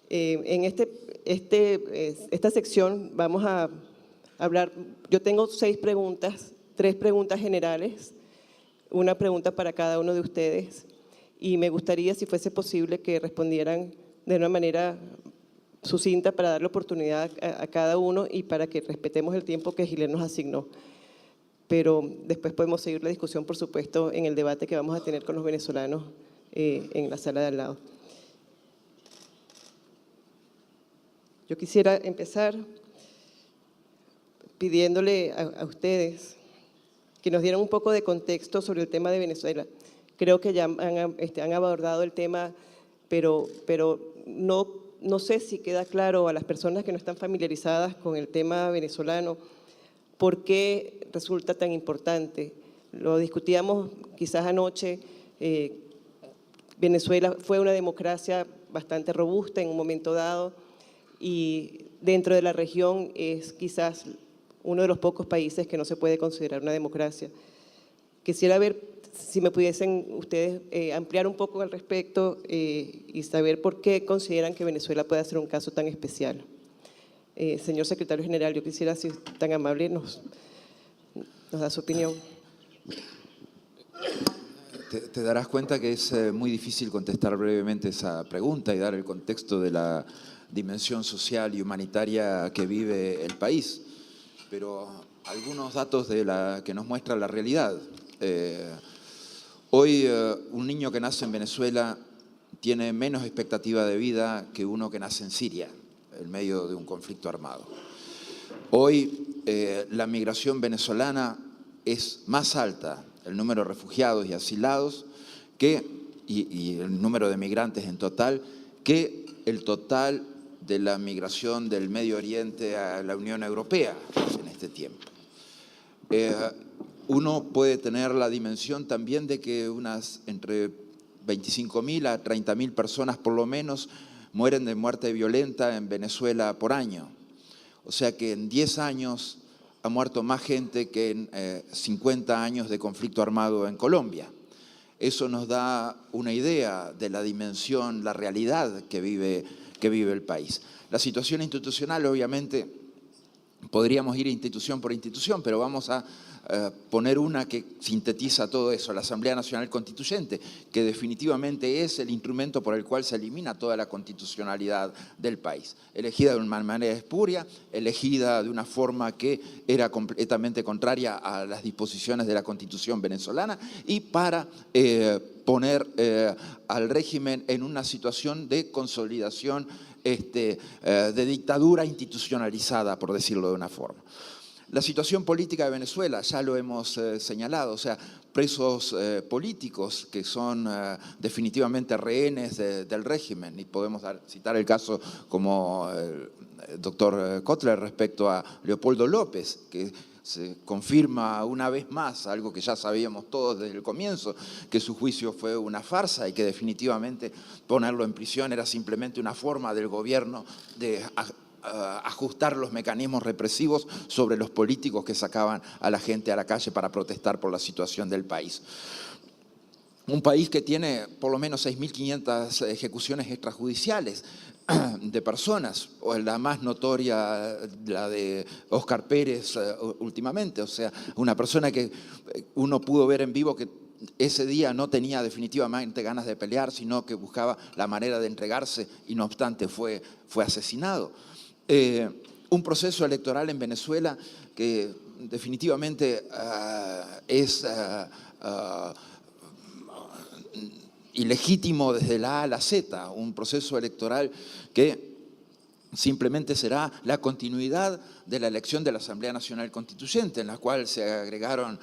En esta sección vamos a hablar, yo tengo 6 preguntas, 3 preguntas generales, una pregunta para cada uno de ustedes, y me gustaría, si fuese posible, que respondieran de una manera sucinta para darle oportunidad a cada uno y para que respetemos el tiempo que Giler nos asignó. Pero después podemos seguir la discusión, por supuesto, en el debate que vamos a tener con los venezolanos en la sala de al lado. Yo quisiera empezar pidiéndole a ustedes que nos dieran un poco de contexto sobre el tema de Venezuela. Creo que ya han abordado el tema, pero no sé si queda claro a las personas que no están familiarizadas con el tema venezolano por qué resulta tan importante. Lo discutíamos quizás anoche. Venezuela fue una democracia bastante robusta en un momento dado y dentro de la región es quizás uno de los pocos países que no se puede considerar una democracia. Quisiera ver si me pudiesen ustedes ampliar un poco al respecto y saber por qué consideran que Venezuela puede ser un caso tan especial. Señor Secretario General, yo quisiera, si es tan amable, nos da su opinión. Te darás cuenta que es muy difícil contestar brevemente esa pregunta y dar el contexto de la dimensión social y humanitaria que vive el país, pero algunos datos que nos muestra la realidad. Hoy un niño que nace en Venezuela tiene menos expectativa de vida que uno que nace en Siria, en medio de un conflicto armado. Hoy la migración venezolana es más alta, el número de refugiados y asilados, y el número de migrantes en total, que el total de la migración del Medio Oriente a la Unión Europea en este tiempo. Uno puede tener la dimensión también de que unas entre 25.000 a 30.000 personas por lo menos mueren de muerte violenta en Venezuela por año. O sea que en 10 años ha muerto más gente que en 50 años de conflicto armado en Colombia. Eso nos da una idea de la dimensión, la realidad que vive el país. La situación institucional, obviamente, podríamos ir institución por institución, pero vamos a poner una que sintetiza todo eso, la Asamblea Nacional Constituyente, que definitivamente es el instrumento por el cual se elimina toda la constitucionalidad del país. Elegida de una manera espuria, elegida de una forma que era completamente contraria a las disposiciones de la Constitución venezolana y para poner al régimen en una situación de consolidación de dictadura institucionalizada, por decirlo de una forma. La situación política de Venezuela, ya lo hemos señalado, o sea, presos políticos que son definitivamente rehenes del régimen, y podemos citar el caso como el doctor Kotler respecto a Leopoldo López, que se confirma una vez más algo que ya sabíamos todos desde el comienzo, que su juicio fue una farsa y que definitivamente ponerlo en prisión era simplemente una forma del gobierno de ajustar los mecanismos represivos sobre los políticos que sacaban a la gente a la calle para protestar por la situación del país. Un país que tiene por lo menos 6.500 ejecuciones extrajudiciales de personas, o la más notoria, la de Óscar Pérez últimamente, o sea, una persona que uno pudo ver en vivo que ese día no tenía definitivamente ganas de pelear, sino que buscaba la manera de entregarse y no obstante fue asesinado. Un proceso electoral en Venezuela que definitivamente es ilegítimo desde la A a la Z, un proceso electoral que simplemente será la continuidad de la elección de la Asamblea Nacional Constituyente, en la cual se agregaron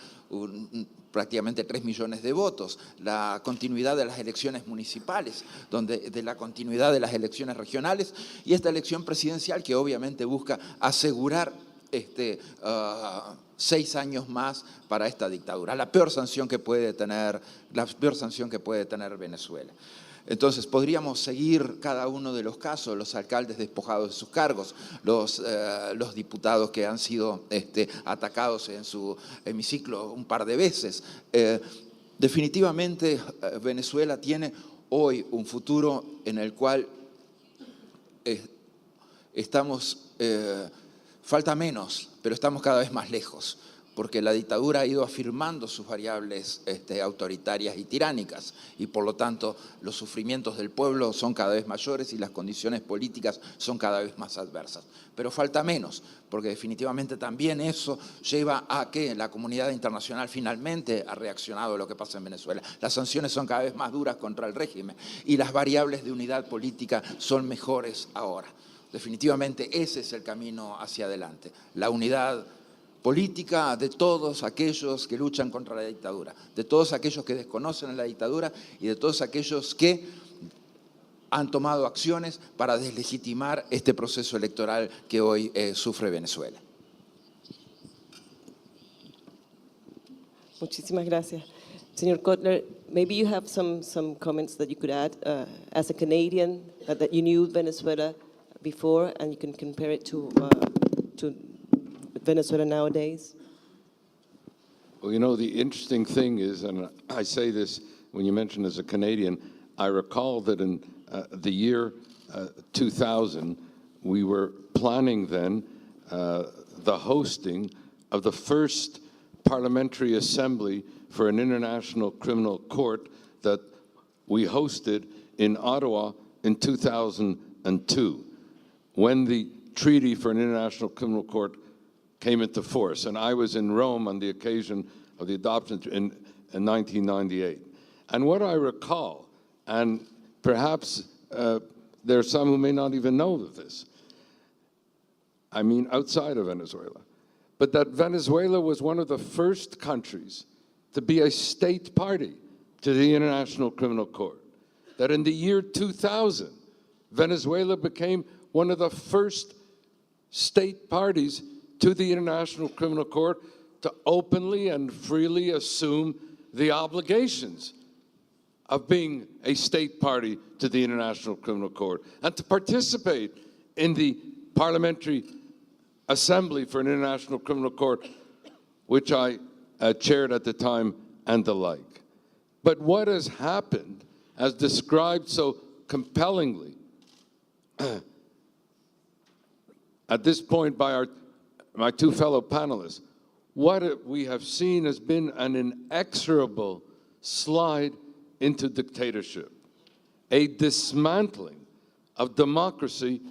prácticamente 3 millones de votos, la continuidad de las elecciones municipales, de la continuidad de las elecciones regionales y esta elección presidencial que obviamente busca asegurar 6 años más para esta dictadura, la peor sanción que puede tener Venezuela. Entonces, podríamos seguir cada uno de los casos, los alcaldes despojados de sus cargos, los diputados que han sido atacados en su hemiciclo un par de veces. Definitivamente, Venezuela tiene hoy un futuro en el cual falta menos, pero estamos cada vez más lejos, porque la dictadura ha ido afirmando sus variables autoritarias y tiránicas, y por lo tanto los sufrimientos del pueblo son cada vez mayores y las condiciones políticas son cada vez más adversas. Pero falta menos, porque definitivamente también eso lleva a que la comunidad internacional finalmente ha reaccionado a lo que pasa en Venezuela. Las sanciones son cada vez más duras contra el régimen y las variables de unidad política son mejores ahora. Definitivamente ese es el camino hacia adelante, la unidad política de todos aquellos que luchan contra la dictadura, de todos aquellos que desconocen la dictadura y de todos aquellos que han tomado acciones para deslegitimar este proceso electoral que hoy sufre Venezuela. Muchísimas gracias. Señor Kotler, maybe you have some comments that you could add as a Canadian, that you knew Venezuela before and you can compare it to Venezuela nowadays? Well, you know, the interesting thing is, and I say this when you mention as a Canadian, I recall that in the year 2000, we were planning then the hosting of the first parliamentary assembly for an international criminal court that we hosted in Ottawa in 2002, when the Treaty for an International Criminal Court came into force. And I was in Rome on the occasion of the adoption in 1998. And what I recall, and perhaps there are some who may not even know of this, I mean outside of Venezuela, but that Venezuela was one of the first countries to be a state party to the International Criminal Court. That in the year 2000, Venezuela became one of the first state parties to the International Criminal Court to openly and freely assume the obligations of being a state party to the International Criminal Court and to participate in the Parliamentary Assembly for an International Criminal Court, which I chaired at the time, and the like. But what has happened, as described so compellingly at this point by my two fellow panelists, what we have seen has been an inexorable slide into dictatorship, a dismantling of democracy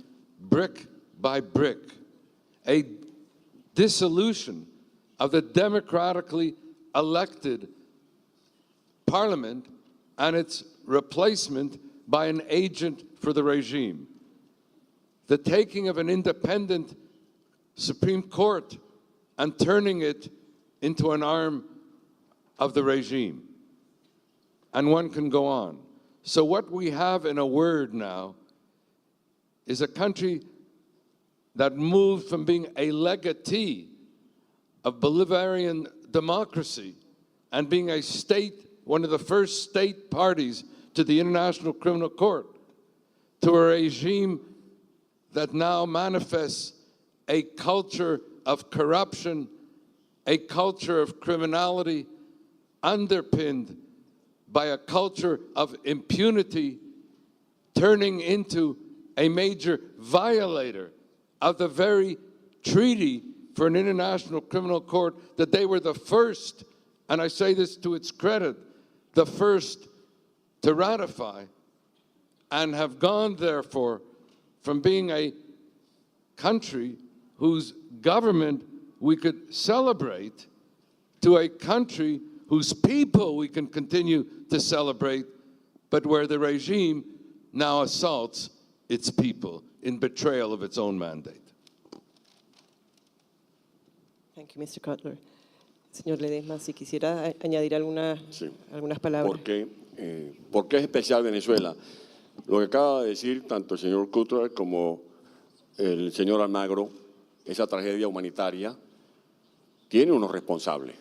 brick by brick, a dissolution of the democratically elected parliament and its replacement by an agent for the regime, the taking of an independent Supreme Court and turning it into an arm of the regime. And one can go on. So what we have in a word now is a country that moved from being a legatee of Bolivarian democracy and being a state, one of the first state parties to the International Criminal Court, to a regime that now manifests a culture of corruption, a culture of criminality, underpinned by a culture of impunity, turning into a major violator of the very treaty for an International Criminal Court that they were the first, and I say this to its credit, the first to ratify, and have gone, therefore, from being a country whose government we could celebrate to a country whose people we can continue to celebrate, but where the regime now assaults its people in betrayal of its own mandate. Thank you, Mr. Kotler. Señor Ledesma, si quisiera añadir algunas palabras. ¿Por qué es especial Venezuela? Lo que acaba de decir tanto el señor Kotler como el señor Almagro, esa tragedia humanitaria, tiene unos responsables.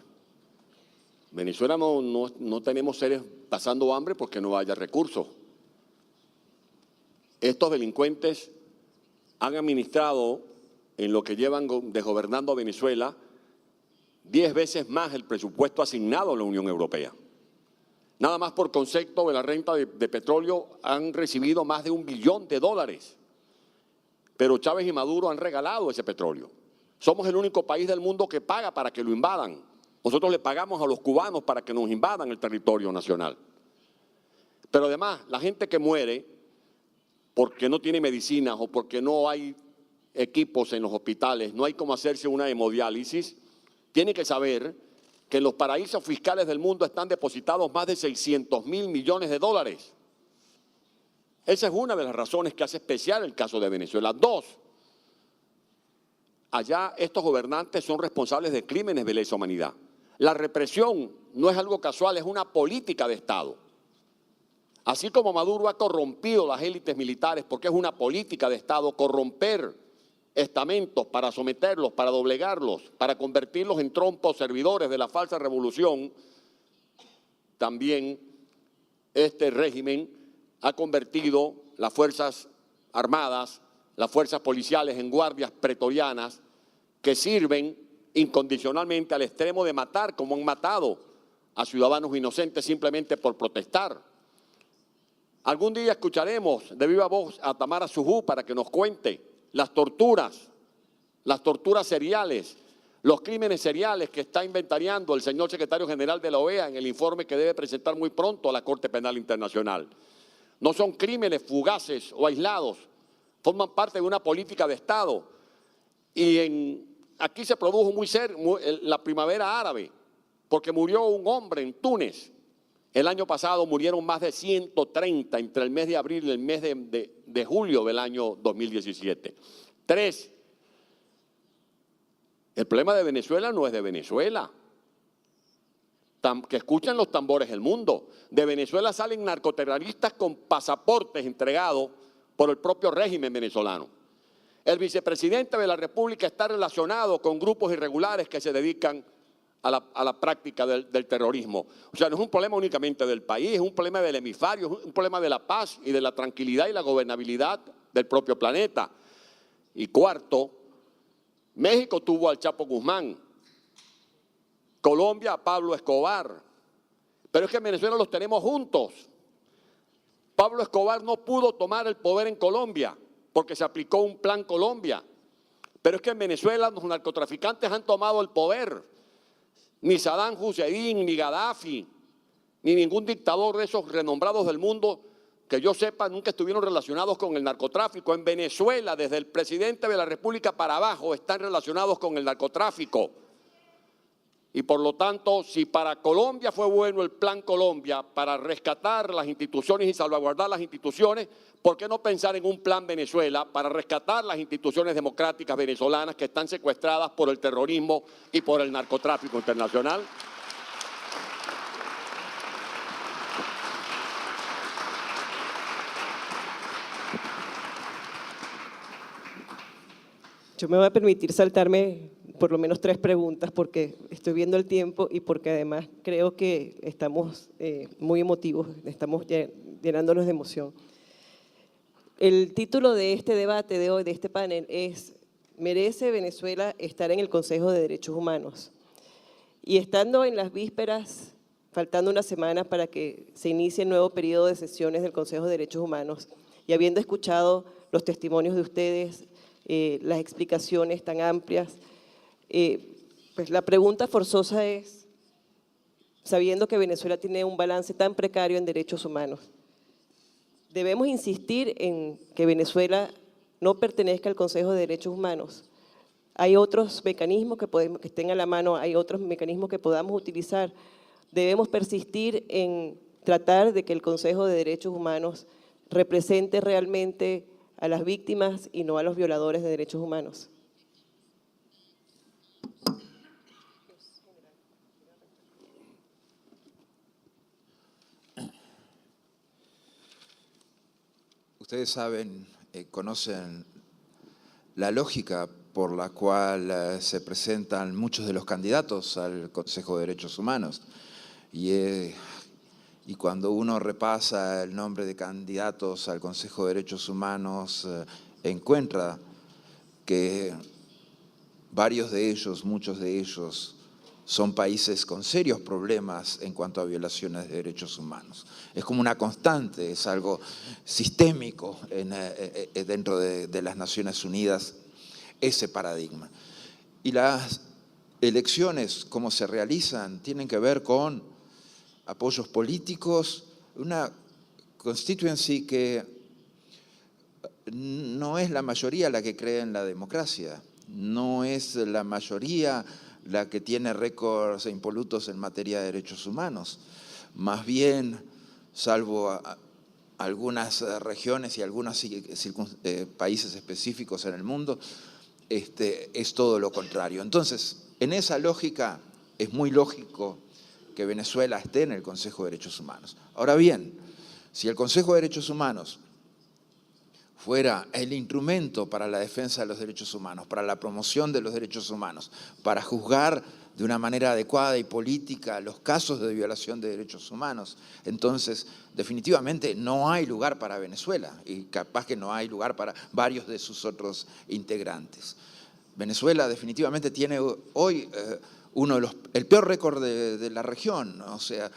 Venezuela no tenemos seres pasando hambre porque no haya recursos. Estos delincuentes han administrado en lo que llevan desgobernando a Venezuela 10 veces más el presupuesto asignado a la Unión Europea. Nada más por concepto de la renta de petróleo han recibido más de $1 billón. pero Chávez y Maduro han regalado ese petróleo. Somos el único país del mundo que paga para que lo invadan. Nosotros le pagamos a los cubanos para que nos invadan el territorio nacional. Pero además, la gente que muere porque no tiene medicinas o porque no hay equipos en los hospitales, no hay cómo hacerse una hemodiálisis, tiene que saber que en los paraísos fiscales del mundo están depositados más de 600.000 millones de dólares. Esa es una de las razones que hace especial el caso de Venezuela. Dos, allá estos gobernantes son responsables de crímenes de lesa humanidad. La represión no es algo casual, es una política de Estado. Así como Maduro ha corrompido las élites militares, porque es una política de Estado, corromper estamentos para someterlos, para doblegarlos, para convertirlos en trompos servidores de la falsa revolución, también este régimen ha convertido las Fuerzas Armadas, las fuerzas policiales en guardias pretorianas que sirven incondicionalmente al extremo de matar, como han matado a ciudadanos inocentes simplemente por protestar. Algún día escucharemos de viva voz a Tamara Sujú para que nos cuente las torturas seriales, los crímenes seriales que está inventariando el señor secretario general de la OEA en el informe que debe presentar muy pronto a la Corte Penal Internacional. No son crímenes fugaces o aislados, forman parte de una política de Estado. Y aquí se produjo la primavera árabe, porque murió un hombre en Túnez. El año pasado murieron más de 130 entre el mes de abril y el mes de julio del año 2017. Tres, el problema de Venezuela no es de Venezuela. Que escuchen los tambores del mundo. De Venezuela salen narcoterroristas con pasaportes entregados por el propio régimen venezolano. El vicepresidente de la República está relacionado con grupos irregulares que se dedican a la práctica del terrorismo. O sea, no es un problema únicamente del país, es un problema del hemisferio, es un problema de la paz y de la tranquilidad y la gobernabilidad del propio planeta. Y cuarto, México tuvo al Chapo Guzmán, Colombia a Pablo Escobar, pero es que en Venezuela los tenemos juntos. Pablo Escobar no pudo tomar el poder en Colombia porque se aplicó un plan Colombia, pero es que en Venezuela los narcotraficantes han tomado el poder. Ni Saddam Hussein, ni Gaddafi, ni ningún dictador de esos renombrados del mundo que yo sepa nunca estuvieron relacionados con el narcotráfico. En Venezuela, desde el presidente de la República para abajo, están relacionados con el narcotráfico. Y por lo tanto, si para Colombia fue bueno el Plan Colombia para rescatar las instituciones y salvaguardar las instituciones, ¿por qué no pensar en un Plan Venezuela para rescatar las instituciones democráticas venezolanas que están secuestradas por el terrorismo y por el narcotráfico internacional? Yo me voy a permitir saltarme por lo menos 3 preguntas porque estoy viendo el tiempo y porque además creo que estamos muy emotivos, estamos llenándonos de emoción. El título de este debate de hoy, de este panel, es ¿merece Venezuela estar en el Consejo de Derechos Humanos? Y estando en las vísperas, faltando una semana para que se inicie el nuevo periodo de sesiones del Consejo de Derechos Humanos y habiendo escuchado los testimonios de ustedes, las explicaciones tan amplias, pues la pregunta forzosa es, sabiendo que Venezuela tiene un balance tan precario en derechos humanos, ¿debemos insistir en que Venezuela no pertenezca al Consejo de Derechos Humanos? ¿Hay otros mecanismos que estén a la mano? ¿Hay otros mecanismos que podamos utilizar? ¿Debemos persistir en tratar de que el Consejo de Derechos Humanos represente realmente a las víctimas y no a los violadores de derechos humanos? Ustedes saben, conocen la lógica por la cual se presentan muchos de los candidatos al Consejo de Derechos Humanos. Y cuando uno repasa el nombre de candidatos al Consejo de Derechos Humanos, encuentra que varios de ellos, muchos de ellos, son países con serios problemas en cuanto a violaciones de derechos humanos. Es como una constante, es algo sistémico dentro de las Naciones Unidas, ese paradigma. Y las elecciones, cómo se realizan, tienen que ver con apoyos políticos, una constituency que no es la mayoría la que cree en la democracia, no es la mayoría la que tiene récords impolutos en materia de derechos humanos. Más bien, salvo algunas regiones y algunos países específicos en el mundo, es todo lo contrario. Entonces, en esa lógica, es muy lógico que Venezuela esté en el Consejo de Derechos Humanos. Ahora bien, si el Consejo de Derechos Humanos fuera el instrumento para la defensa de los derechos humanos, para la promoción de los derechos humanos, para juzgar de una manera adecuada y política los casos de violación de derechos humanos, entonces definitivamente no hay lugar para Venezuela y capaz que no hay lugar para varios de sus otros integrantes. Venezuela definitivamente tiene hoy el peor récord de la región, ¿no? O sea,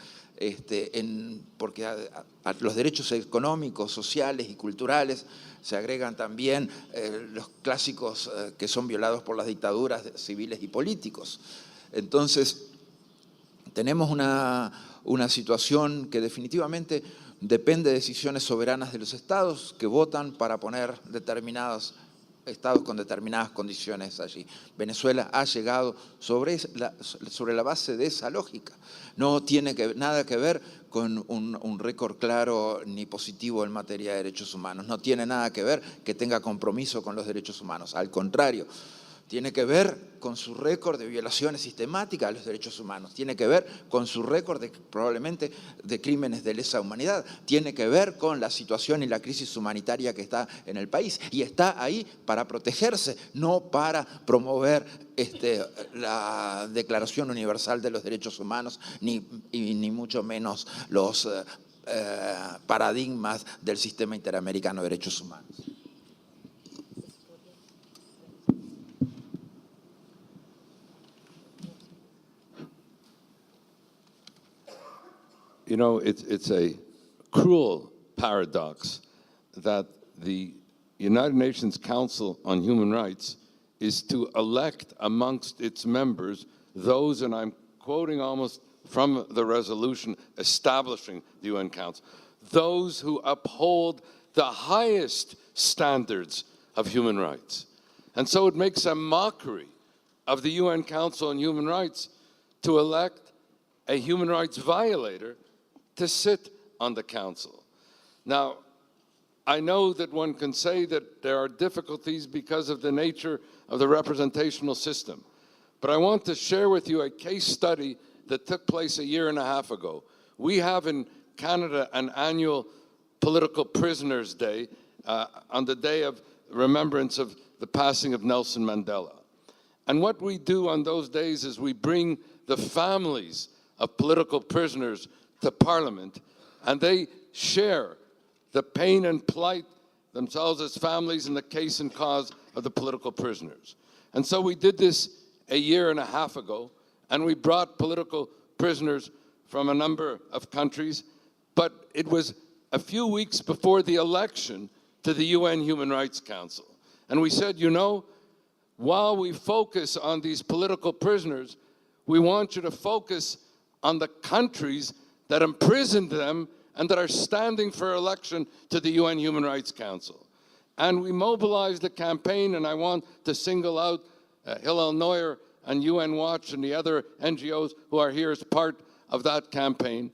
porque a los derechos económicos, sociales y culturales se agregan también los clásicos que son violados por las dictaduras civiles y políticos. Entonces, tenemos una situación que definitivamente depende de decisiones soberanas de los estados que votan para poner determinados estados con determinadas condiciones allí. Venezuela ha llegado sobre la base de esa lógica. No tiene nada que ver con un récord claro ni positivo en materia de derechos humanos. No tiene nada que ver que tenga compromiso con los derechos humanos. Al contrario, tiene que ver con su récord de violaciones sistemáticas de los derechos humanos. Tiene que ver con su récord probablemente de crímenes de lesa humanidad. Tiene que ver con la situación y la crisis humanitaria que está en el país. Y está ahí para protegerse, no para promover la Declaración Universal de los Derechos Humanos, ni mucho menos los paradigmas del Sistema Interamericano de Derechos Humanos. You know, it's a cruel paradox that the United Nations Council on Human Rights is to elect amongst its members those, and I'm quoting almost from the resolution establishing the UN Council, those who uphold the highest standards of human rights. And so it makes a mockery of the UN Council on Human Rights to elect a human rights violator to sit on the council. Now, I know that one can say that there are difficulties because of the nature of the representational system, but I want to share with you a case study that took place 1.5 years ago. We have in Canada an annual Political Prisoners Day on the day of remembrance of the passing of Nelson Mandela. And what we do on those days is we bring the families of political prisoners to Parliament, and they share the pain and plight themselves as families in the case and cause of the political prisoners. And so we did this 1.5 years ago, and we brought political prisoners from a number of countries, but it was a few weeks before the election to the UN Human Rights Council. And we said, you know, while we focus on these political prisoners, we want you to focus on the countries that imprisoned them and that are standing for election to the UN Human Rights Council. And we mobilized a campaign, and I want to single out Hillel Neuer and UN Watch and the other NGOs who are here as part of that campaign.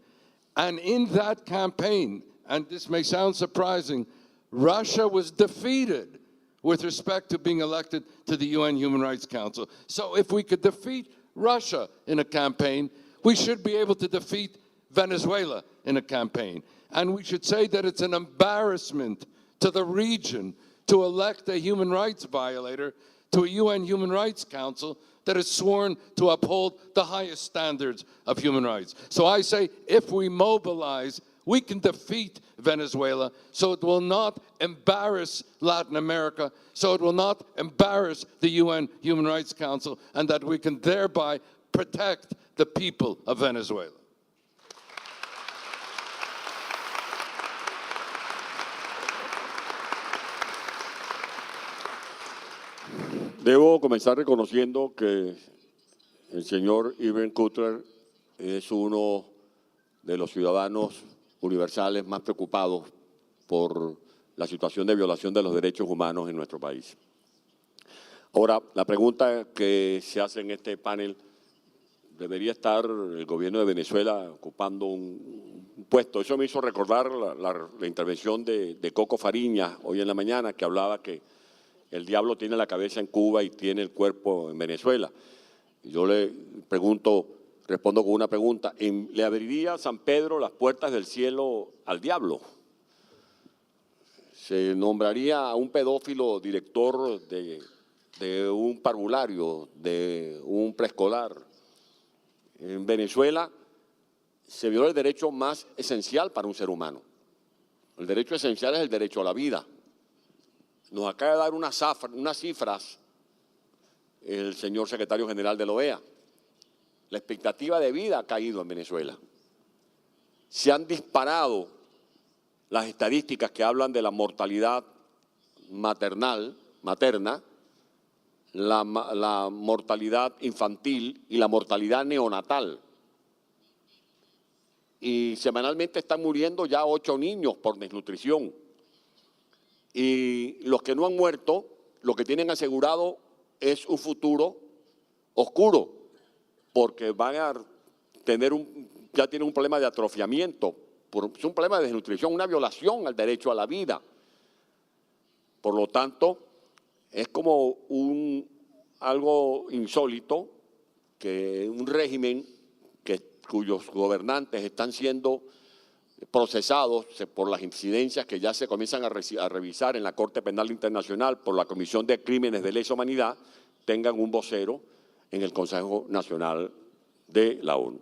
And in that campaign, and this may sound surprising, Russia was defeated with respect to being elected to the UN Human Rights Council. So if we could defeat Russia in a campaign, we should be able to defeat Venezuela in a campaign. And we should say that it's an embarrassment to the region to elect a human rights violator to a UN Human Rights Council that is sworn to uphold the highest standards of human rights. So I say, if we mobilize, we can defeat Venezuela, so it will not embarrass Latin America, so it will not embarrass the UN Human Rights Council, and that we can thereby protect the people of Venezuela. Debo comenzar reconociendo que el señor Irving Cutler es uno de los ciudadanos universales más preocupados por la situación de violación de los derechos humanos en nuestro país. Ahora, la pregunta que se hace en este panel, ¿debería estar el gobierno de Venezuela ocupando un puesto? Eso me hizo recordar la intervención de Coco Fariña hoy en la mañana, que hablaba que el diablo tiene la cabeza en Cuba y tiene el cuerpo en Venezuela. Yo le pregunto, respondo con una pregunta, ¿le abriría San Pedro las puertas del cielo al diablo? ¿Se nombraría a un pedófilo director de un parvulario, de un preescolar? En Venezuela se violó el derecho más esencial para un ser humano. El derecho esencial es el derecho a la vida. Nos acaba de dar unas cifras el señor secretario general de la OEA. La expectativa de vida ha caído en Venezuela. Se han disparado las estadísticas que hablan de la mortalidad materna, la mortalidad infantil y la mortalidad neonatal. Y semanalmente están muriendo ya 8 niños por desnutrición. Y los que no han muerto, lo que tienen asegurado es un futuro oscuro, porque van a tener ya tienen un problema de atrofiamiento, es un problema de desnutrición, una violación al derecho a la vida. Por lo tanto, es como algo insólito que un régimen cuyos gobernantes están siendo procesados por las incidencias que ya se comienzan a revisar en la Corte Penal Internacional por la Comisión de Crímenes de Lesa Humanidad, tengan un vocero en el Consejo Nacional de la ONU.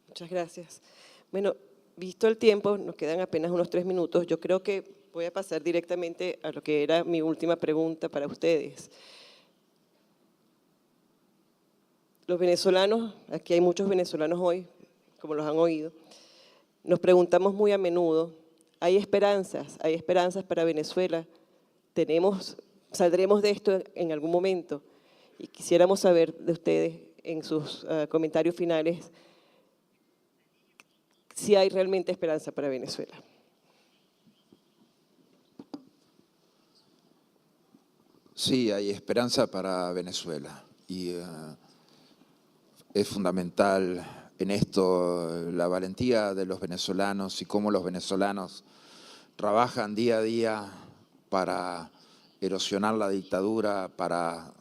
Muchas gracias. Bueno, visto el tiempo, nos quedan apenas unos 3 minutos. Yo creo que voy a pasar directamente a lo que era mi última pregunta para ustedes. Los venezolanos, aquí hay muchos venezolanos hoy, como los han oído, nos preguntamos muy a menudo, ¿hay esperanzas para Venezuela? ¿Saldremos de esto en algún momento? Y quisiéramos saber de ustedes en sus comentarios finales si hay realmente esperanza para Venezuela. Sí, hay esperanza para Venezuela y es fundamental en esto la valentía de los venezolanos y cómo los venezolanos trabajan día a día para erosionar la dictadura, para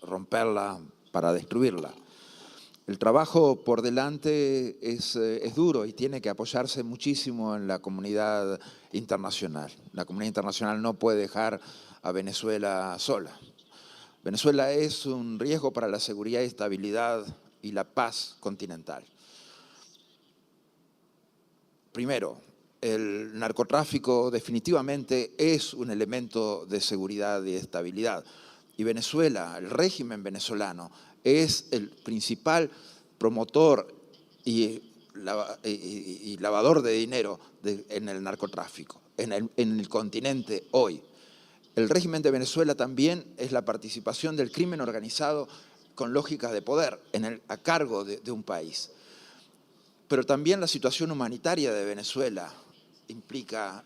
romperla, para destruirla. El trabajo por delante es duro y tiene que apoyarse muchísimo en la comunidad internacional. La comunidad internacional no puede dejar a Venezuela sola. Venezuela es un riesgo para la seguridad y estabilidad y la paz continental. Primero, el narcotráfico definitivamente es un elemento de seguridad y estabilidad. Y Venezuela, el régimen venezolano, es el principal promotor y lavador de dinero en el narcotráfico, en el continente hoy. El régimen de Venezuela también es la participación del crimen organizado con lógicas de poder a cargo de un país. Pero también la situación humanitaria de Venezuela implica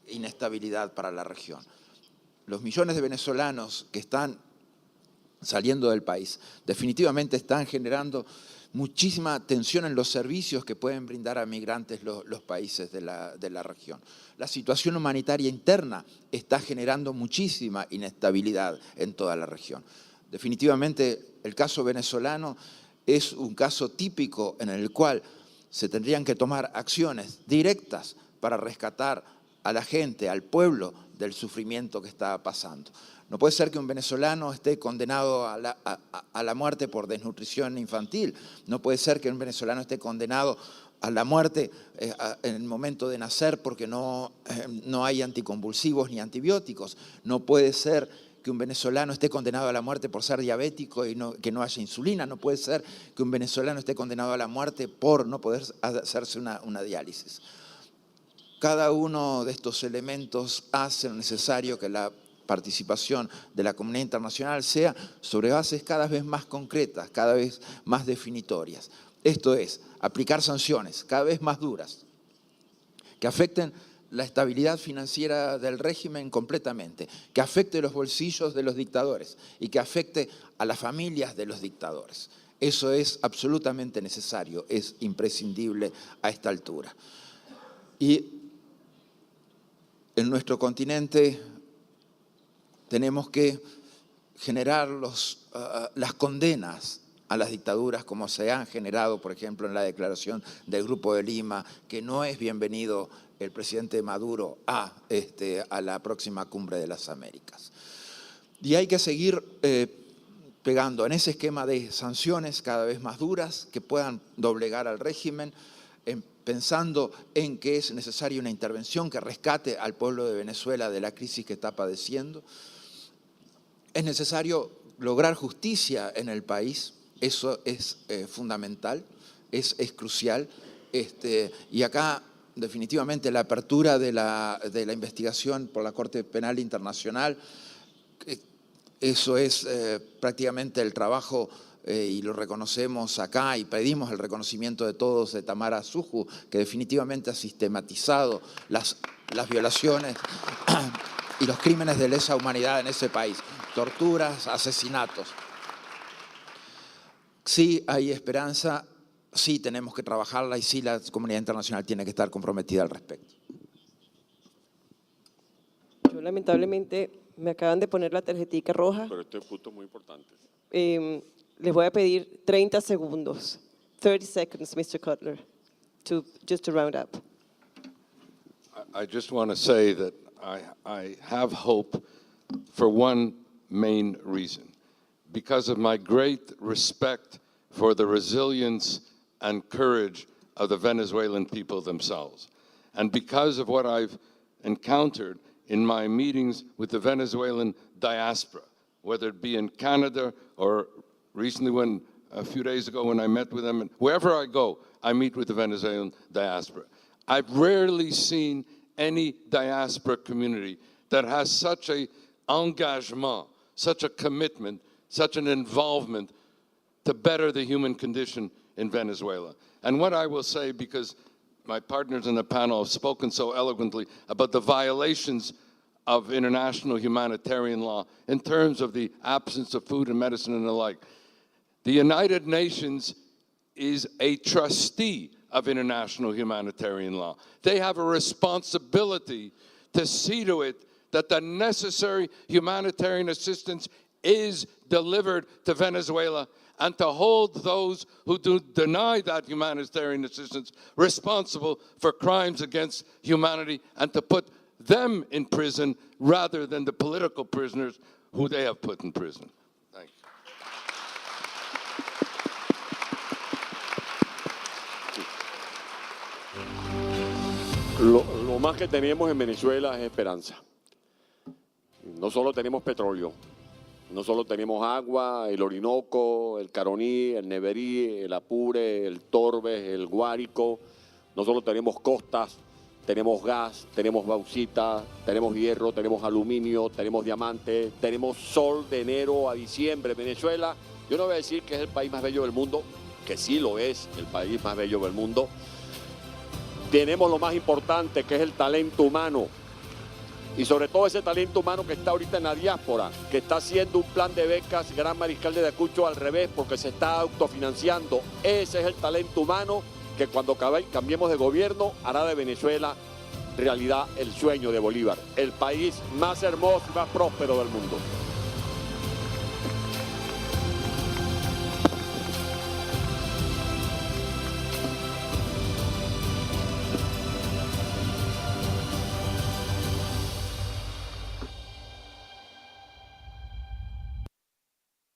inestabilidad para la región. Los millones de venezolanos que están saliendo del país definitivamente están generando muchísima tensión en los servicios que pueden brindar a migrantes los países de la región. La situación humanitaria interna está generando muchísima inestabilidad en toda la región. Definitivamente el caso venezolano es un caso típico en el cual se tendrían que tomar acciones directas para rescatar a la gente, al pueblo, del sufrimiento que está pasando. No puede ser que un venezolano esté condenado a la muerte por desnutrición infantil. No puede ser que un venezolano esté condenado a la muerte en el momento de nacer porque no hay anticonvulsivos ni antibióticos. No puede ser que un venezolano esté condenado a la muerte por ser diabético y que no haya insulina. No puede ser que un venezolano esté condenado a la muerte por no poder hacerse una diálisis. Cada uno de estos elementos hace necesario que la participación de la comunidad internacional sea sobre bases cada vez más concretas, cada vez más definitorias. Esto es, aplicar sanciones cada vez más duras, que afecten la estabilidad financiera del régimen completamente, que afecte los bolsillos de los dictadores y que afecte a las familias de los dictadores. Eso es absolutamente necesario, es imprescindible a esta altura. Y en nuestro continente tenemos que generar las condenas a las dictaduras como se han generado, por ejemplo, en la declaración del Grupo de Lima, que no es bienvenido el presidente Maduro a la próxima cumbre de las Américas. Y hay que seguir pegando en ese esquema de sanciones cada vez más duras que puedan doblegar al régimen, pensando en que es necesaria una intervención que rescate al pueblo de Venezuela de la crisis que está padeciendo. Es necesario lograr justicia en el país, eso es fundamental, es crucial. Y acá definitivamente la apertura de la investigación por la Corte Penal Internacional, eso es prácticamente el trabajo y lo reconocemos acá y pedimos el reconocimiento de todos de Tamara Suju, que definitivamente ha sistematizado las violaciones y los crímenes de lesa humanidad en ese país, torturas, asesinatos. Sí hay esperanza, sí tenemos que trabajarla y sí la comunidad internacional tiene que estar comprometida al respecto. Yo lamentablemente me acaban de poner la tarjetita roja. Pero este punto es muy importante. Les voy a pedir 30 segundos. 30 seconds, Mr. Cutler, just to round up. I just want to say that I have hope for one main reason. Because of my great respect for the resilience and courage of the Venezuelan people themselves. And because of what I've encountered in my meetings with the Venezuelan diaspora, whether it be in Canada or recently a few days ago when I met with them, and wherever I go, I meet with the Venezuelan diaspora. I've rarely seen any diaspora community that has such an engagement, such a commitment, such an involvement to better the human condition in Venezuela. And what I will say, because my partners in the panel have spoken so eloquently about the violations of international humanitarian law in terms of the absence of food and medicine and the like. The United Nations is a trustee of international humanitarian law. They have a responsibility to see to it that the necessary humanitarian assistance is delivered to Venezuela, and to hold those who do deny that humanitarian assistance responsible for crimes against humanity, and to put them in prison rather than the political prisoners who they have put in prison. Thank you. Lo más que tenemos en Venezuela es esperanza. No solo tenemos petróleo, no solo tenemos agua, el Orinoco, el Caroní, el Neverí, el Apure, el Torbes, el Guárico. No solo tenemos costas, tenemos gas, tenemos bauxita, tenemos hierro, tenemos aluminio, tenemos diamante, tenemos sol de enero a diciembre. Venezuela, yo no voy a decir que es el país más bello del mundo, que sí lo es, el país más bello del mundo. Tenemos lo más importante, que es el talento humano. Y sobre todo ese talento humano que está ahorita en la diáspora, que está haciendo un plan de becas Gran Mariscal de Ayacucho al revés, porque se está autofinanciando. Ese es el talento humano que cuando cambiemos de gobierno hará de Venezuela realidad el sueño de Bolívar, el país más hermoso y más próspero del mundo.